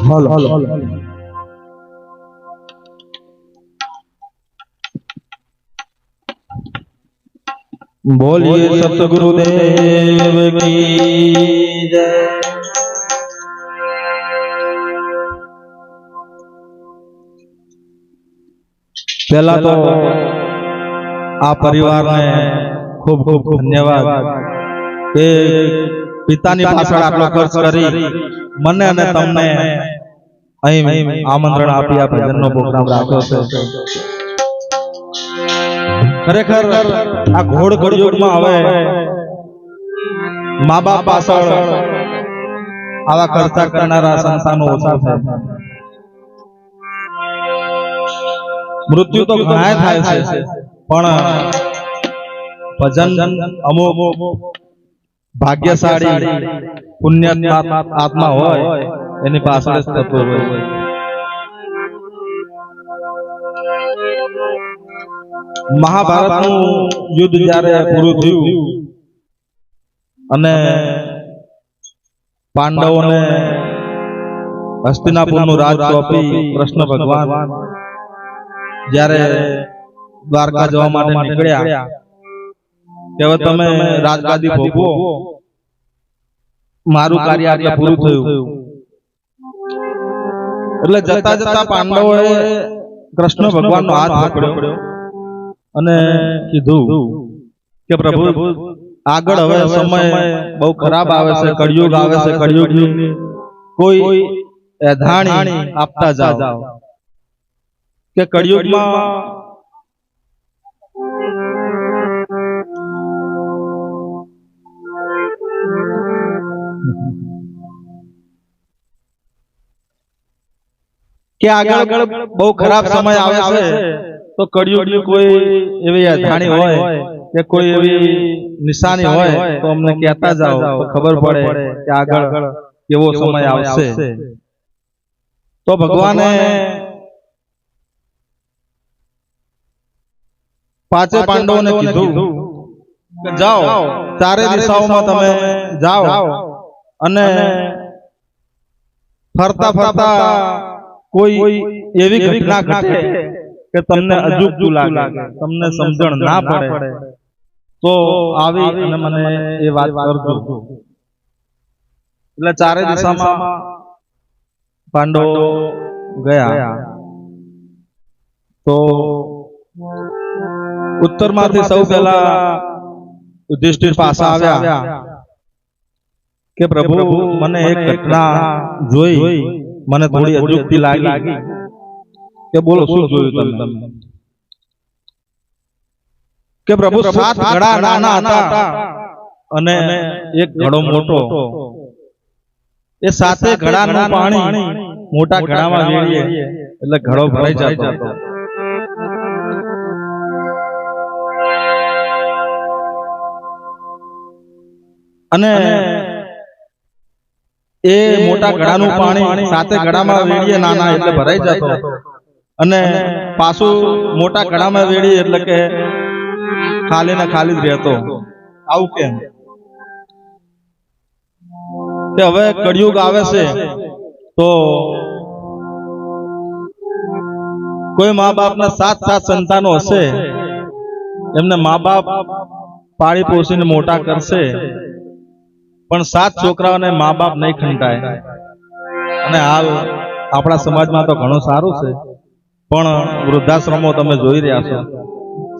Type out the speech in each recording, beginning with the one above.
Hello बोलिए सतगुरुदेव की जय। पहला तो आ परिवार ने खूब खूब धन्यवाद के पितानी पाछळ आटलो खर्च करी मने अने तमने અહીં આમંત્રણ આપી આ ભજનનો પ્રોગ્રામ રાખ્યો છે। ખરેખર આ ઘોડ કળિયુગમાં હવે મા બાપ પાછળ આવા ખર્ચા કરનારા સંતાનો ઓછા છે। મૃત્યુ તો ઘણા થાય છે પણ ભજન અમુક ભાગ્યશાળી પુણ્યાત્મા આત્મા હોય એની પાછળ જ થતું હોય। મહાભારતનું યુદ્ધ જ્યારે પૂરું થયું અને પાંડવોને હસ્તિનાપુરનું રાજ સોંપી કૃષ્ણ ભગવાન જ્યારે દ્વારકા જવા માટે નીકળ્યા કે હવે તમે રાજગાદી ભોગવો, મારું કાર્ય એટલે પૂરું થયું। એટલે જતા જતા પાંડવોએ કૃષ્ણ ભગવાનનો હાથ પકડ્યો અને કીધું કે પ્રભુ આગળ હવે સમય બહુ ખરાબ આવે છે, કળિયુગ આવે છે, કળિયુગની કોઈ એધાણી આપતા જાઓ કે કળિયુગમાં કે આગળ બહુ ખરાબ સમય આવે છે તો કળિયુગની કોઈ એવી અધાણી હોય કે કોઈ એવી નિશાની હોય તો અમને કહેતા જાઓ તો ખબર પડે કે આગળ કેવો સમય આવશે। તો ભગવાને પાંચે પાંડવોને કીધું કે જાઓ, ચારે દિશાઓમાં તમે જાઓ અને ફરતા ફરતા કોઈ એવી ઘટના ઘટે કે તમને અજુગતું લાગે, તમને સમજણ ના પડે તો આવી અને મને એ વાત કરજો। એટલે ચારે દિશામાં પાંડવો ગયા તો ઉત્તરમાંથી સૌ પહેલા યુધિષ્ઠિર પાછા આવ્યા કે પ્રભુ મને એક ઘટના જોઈ, મને થોડી અજુગતી લાગી કે બોલો શું જોયું તમે? કે પ્રભુ 7 ઘડા નાના હતા અને એક ઘડો મોટો, એ 7 ઘડાનું પાણી મોટા ઘડામાં વેળીએ એટલે ઘડો ભરાઈ જતો હતો। અને એ મોટા ઘડાનું પાણી 7 ઘડામાં વેળીએ નાના એટલે ભરાઈ જતો અને પાછું મોટા ઘડામાં વેળી એટલે કે ખાલી ને ખાલી જ રહેતો। આવું કેમ? કે હવે કળિયુગ આવે છે તો કોઈ મા બાપના 7 સંતાનો હશે, એમને મા બાપ પાળી પોષીને મોટા કરશે પણ 7 છોકરાઓને મા બાપ નહીં ખંટાય। અને હાલ આપણા સમાજમાં તો ઘણું સારું છે પણ વૃદ્ધાશ્રમો તમે જોઈ રહ્યા છો,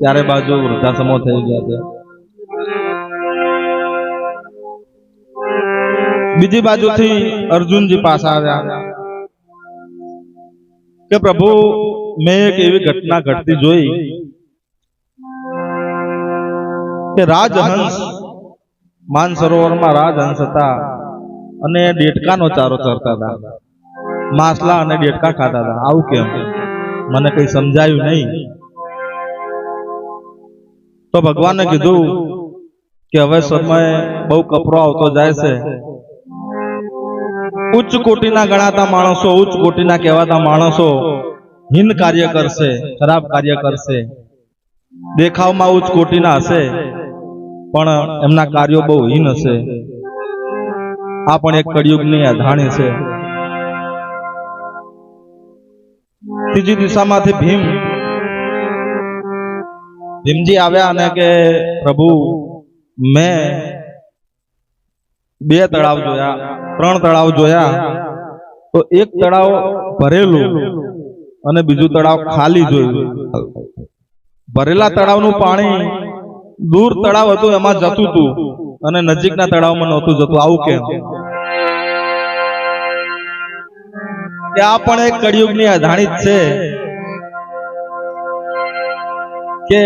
ચારે બાજુ વૃદ્ધાશ્રમો થઈ ગયા છે। બીજી બાજુથી અર્જુનજી પાછા આવ્યા કે પ્રભુ મેં એક એવી ઘટના ઘટતી જોઈ કે રાજહંસ, માનસરોવરમાં રાજહંસ હતા અને ડેટકાનો ચારો ચરતા હતા, માછલા અને ડેટકા ખાતા હતા। આવું કેમ? મને કઈ સમજાયું નહીં। તો ભગવાને કીધું કે હવે સમય બહુ કપરો આવતો જાય છે, ઉચ્ચ કોટીના ગણાતા માણસો, ઉચ્ચ કોટીના કહેવાતા માણસો હીન કાર્ય કરશે, ખરાબ કાર્ય કરશે। દેખાવમાં ઉચ્ચ કોટીના હશે પણ એમના કાર્યો બહુ હીન હશે। આ પણ એક કળિયુગની અધાણી છે। ત્રીજી દિશામાંથી ભીમજી આવ્યા અને કે પ્રભુ મેં 2 તળાવ જોયા, 3 તળાવ જોયા, તો એક તળાવ ભરેલું અને બીજું તળાવ ખાલી જોયું. ભરેલા તળાવનું પાણી દૂર તળાવ હતું એમાં જતું હતું અને નજીકના તળાવમાં નહોતું જતું. આવું કેમ? કે આ પણ એક કળિયુગની અધાણી જ છે કે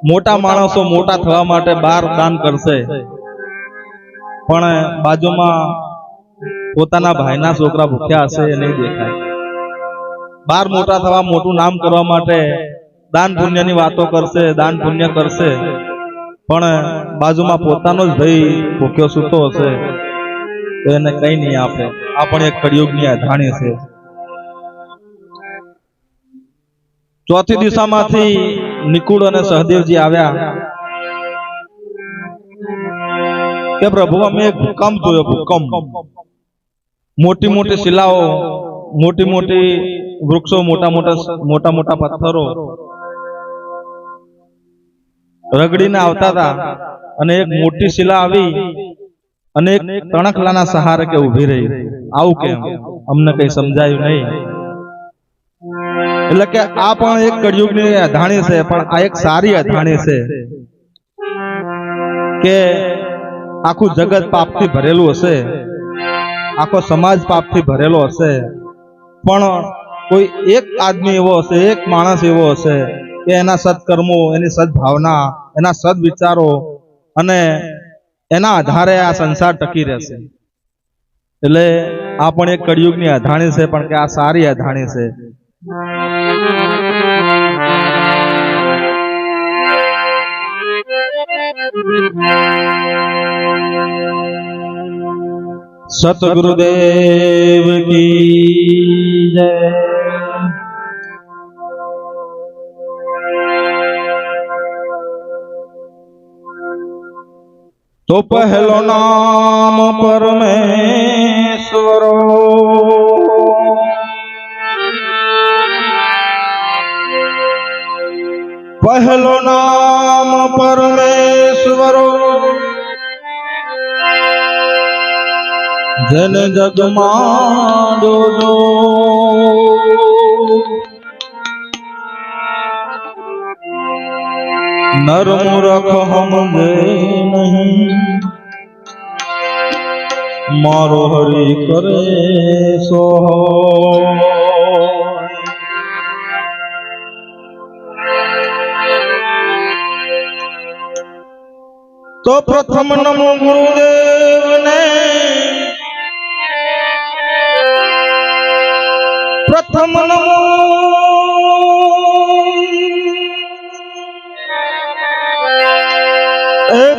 મોટા માણસો મોટા થવા માટે 12 દાન કરશે, પણ બાજુમાં પોતાના ભાઈના છોકરા ભૂખ્યા હશે એ નહીં દેખાય. 12 મોટા થવા, મોટું નામ કરવા માટે દાન પુણ્યની વાતો કરશે, દાન પુણ્ય કરશે, પણ બાજુમાં પોતાનો જ ભાઈ ભૂખ્યો સૂતો હશે તો એને કઈ નહીં આપે. આ પણ એક કળિયુગની અધાણી છે. ચોથી દિશામાંથી નિકુળ અને સહદેવજી આવ્યા કે પ્રભુ અમે એક ભૂકંપ જોયો. ભૂકંપ, મોટી મોટી શિલાઓ, મોટી મોટી વૃક્ષો, મોટા મોટા પથ્થરો રગડીને આવતા હતા અને એક મોટી શિલા આવી અને એક તણખલાના સહારે કે ઊભી રહી. આવું કેમ? અમને કઈ સમજાયું નહીં. એટલે કે આ પણ એક કળિયુગની અધાણી છે, પણ આ એક સારી અધાણી છે કે આખું જગત પાપથી ભરેલું હશે, આખો સમાજ પાપથી ભરેલો હશે, પણ કોઈ એક આદમી એવો હશે, એક માણસ એવો હશે કે એના સત્કર્મો, એની સદભાવના, એના સદવિચારો અને એના આધારે આ સંસાર ટકી રહેશે. એટલે આ પણ એક કળિયુગની અધાણી છે, પણ કે આ સારી અધાણી છે. સતગુરુદેવ કી જય. તો પહેલો નામ પરમેશ્વરો, પહેલો નામ પરમેશ્વરો, જેને જગમાં જોજો નર મૂરખ હમજે નહીં, મારો હરિ કરે સો. તો પ્રથમ નમો ગુરુદેવને, પ્રથમ નમો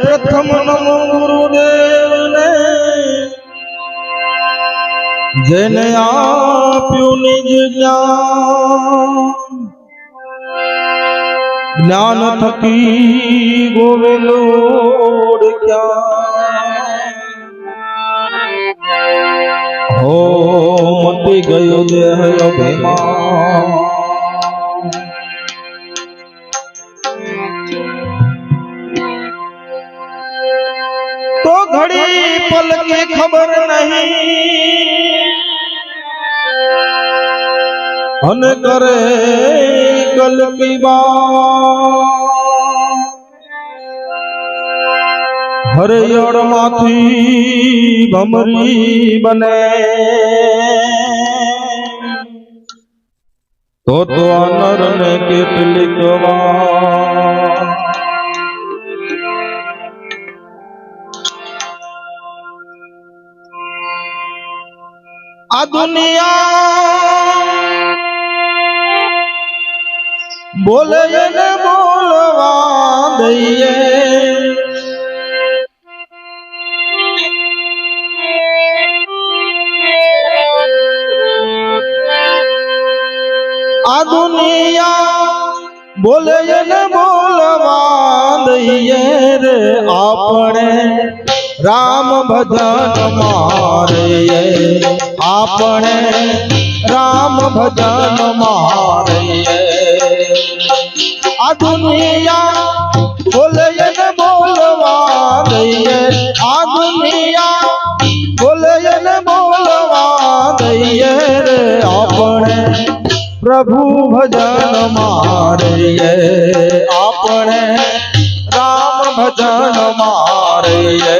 પ્રથમ નમો ગુરુદેવને, જેને આપ્યું નિજ જ્ઞાન, જ્ઞાન થકી ગોવિંદ ઓળખ્યા. હો મટી ગયો દેહ અભિમાન, તો ઘડી પલકે ખબર નહીં અને કરે કલકી બા. હરિયળ માંથી ભમરી બને તો અનર ને કેટલીક વાર. આ દુનિયા બોલે ને બોલવા દઈએ, આ દુનિયા બોલે ને બોલવા દઈએ રે, આપણે રામ ભજન મારે, આપણે રામ ભજન મારીએ આ દુનિયા બોલે ને બોલવા દઈએ આ દુનિયા બોલે ને બોલવા દઈએ રે આપણે પ્રભુ ભજન મારીએ આપણે રામ ભજન મારીએ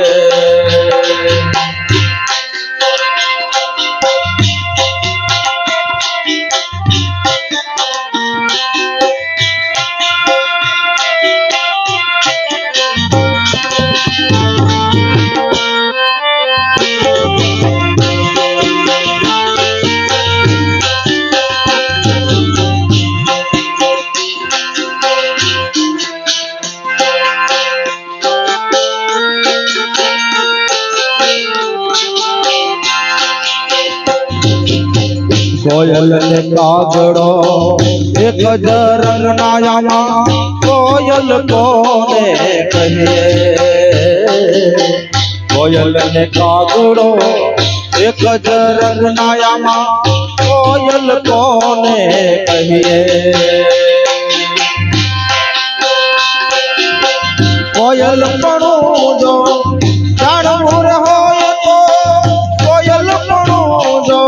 કોયલ ને કાગડો એક જ રંગનાયામાં કોયલ કોને કહીએ કોયલ ને કાગડો એક જ રંગનાયામાં કોયલ કોને કહીએ કોયલ પણ જો જાણવું હોય તો કોયલ પણ જો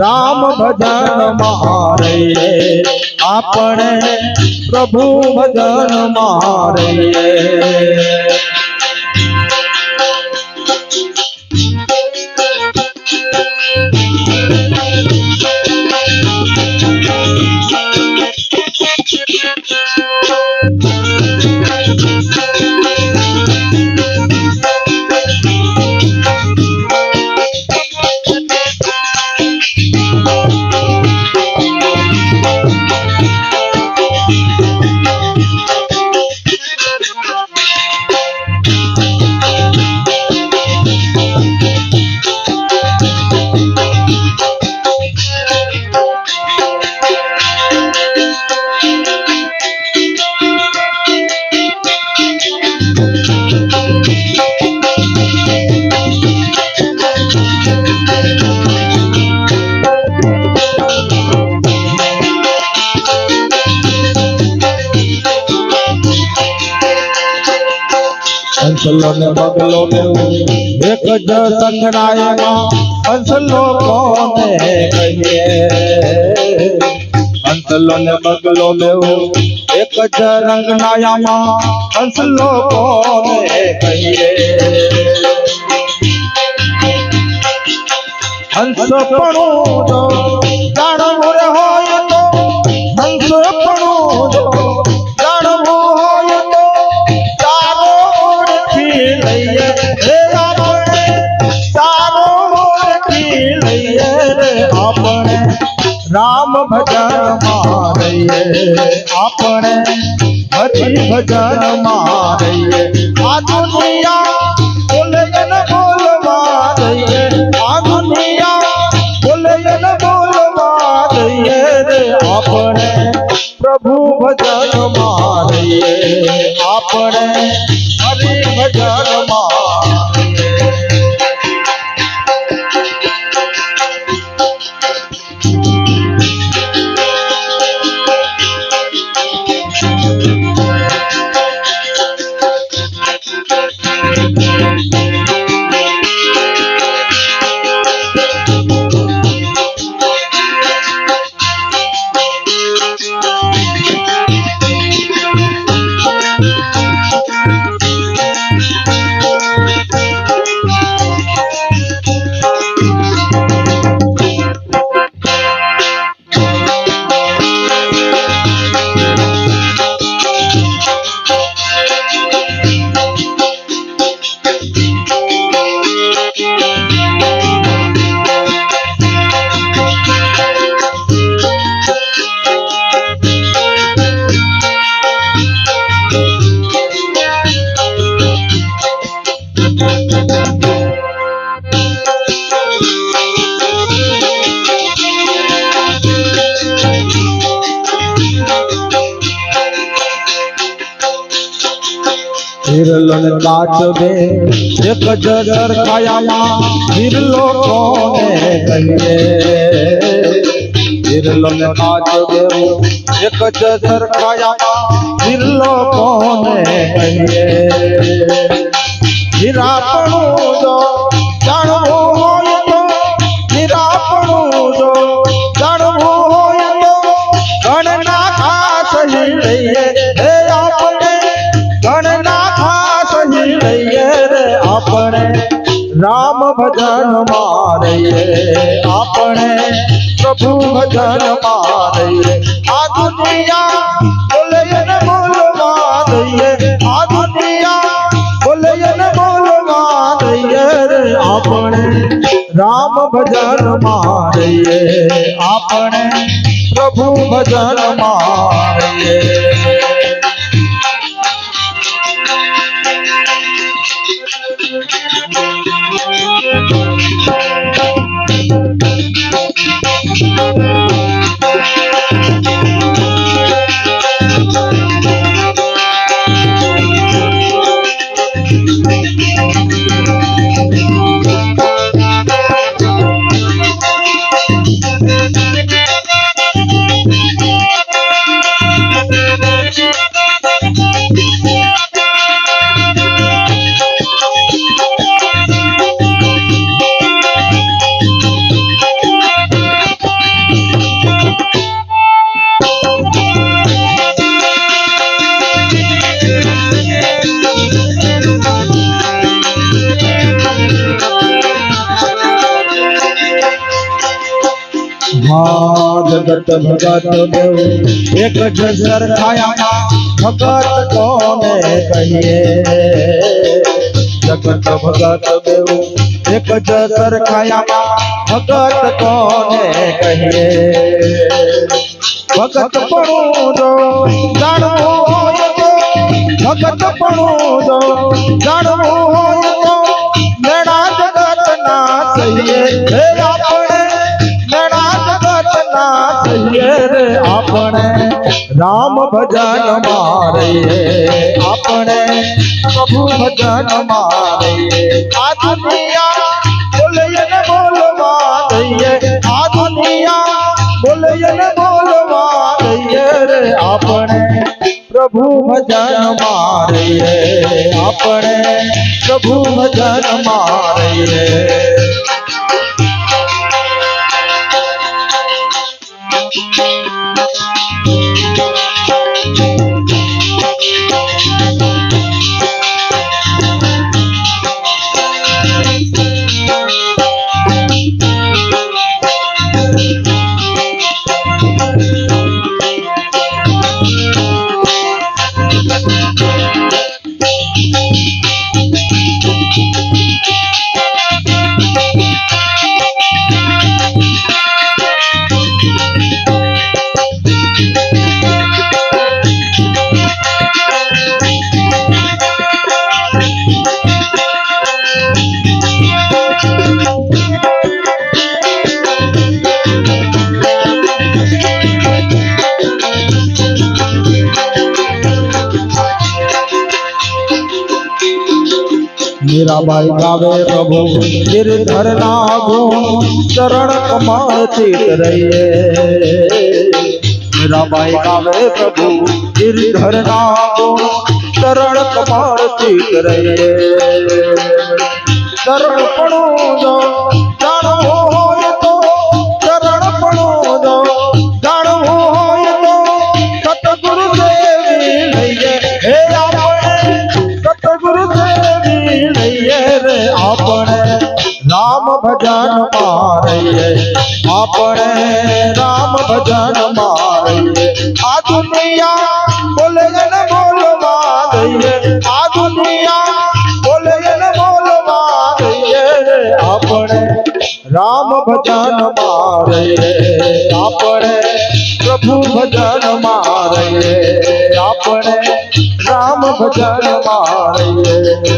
રામ ભજન મારીએ આપણે પ્રભુ ભજન મારીએ હંસલો ને બગલો મેવું એક જ સંગનાયમાં હંસલો કોને કહીએ હંસલો ને બગલો મેવું એક જ રંગનાયામાં હંસલો કોને કહીએ હંસ પણ જો જાણવું હોય તો હંસ પણ જો રામ ભજન મારીએ આપણે હરિ ભજન મારીએ આ દુનિયા બોલે ને બોલવા દઈએ આ દુનિયા બોલે ને બોલવા દઈએ રે આપણે પ્રભુ ભજન મારીએ આપણે હરિ ભજન મારીએ વિરલો ને કાચબે એક જ સરખાયામાં વિરલો કોને કહીએ વિરલો ને કાચબે એક જ સરખાયામાં વિરલો કોને કહીએ હીરાપણું જો જાણવું હોય તો હીરાપણું જો જાણવું હોય તો ગણના ખાસ લઈએ હે આપણે ગણના ખાસ લઈએ રે આપણે રામ ભજન મારીએ આપણે પ્રભુ ભજન મારીએ આ દુનિયા બોલે ને બોલવા દઈએ આ દુનિયા બોલે ને બોલવા દઈએ રે આપણે રામ ભજન મારીએ આપણે પ્રભુ ભજન મારીએ जगत भगत देव एक ज सरखायाમાં भगत कोने कहिए जगत भगत देव एक ज सरखायाમાં भगत कोने कहिए भगत पणुं जो जाणવું હોય તો भगत पणुं जो जाणવું હોય તો મેણા જગત ના કહીએ હે આપણે આપણે રામ ભજન મારીએ આપણે પ્રભુ ભજન મારીએ આ દુનિયા બોલે ને બોલવા દઈએ આ દુનિયા બોલે ને બોલવા દઈએ રે આપણે પ્રભુ ભજન મારીએ આપણે પ્રભુ ભજન મારીએ मीराबाई गावे प्रभु गिरधर नागो चरण कमल चित रहिए मीराबाई गावे प्रभु गिरधर नागो चरण कमल चित रहिए चरण पणो जो जाणो होय तो चरण पणो जो जाणो होय तो सतगुरु देवी लइए हे આપણે सतगुरु देवी लइए रे આપણે राम भजन मारिए આપણે राम भजन मारिए आ दुनिया बोले न बोलवा दઈએ आ दुनिया बोले न बोलवा दઈએ रे આપણે राम भजन मारिए આપણે प्रभु भजन मारिए આપણે राम भजन मारिए।